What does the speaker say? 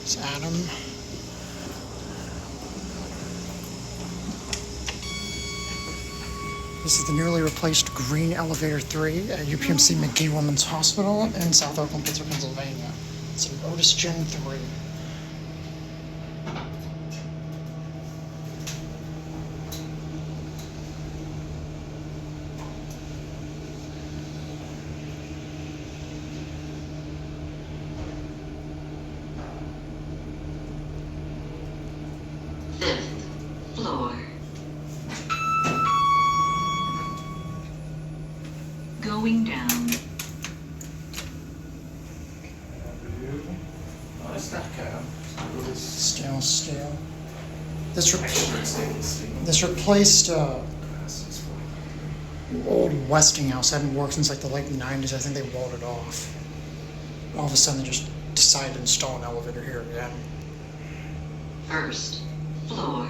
It's Adam. This is the newly replaced green elevator 3 at UPMC Magee-Womens Hospital in South Oakland, Pittsburgh, Pennsylvania. It's an Otis Gen3. Fifth floor. Going down. Nice that cab. Stainless steel. This replaced old Westinghouse. Hadn't worked since like the late 90s. I think they walled it off. All of a sudden they just decided to install an elevator here again. First floor.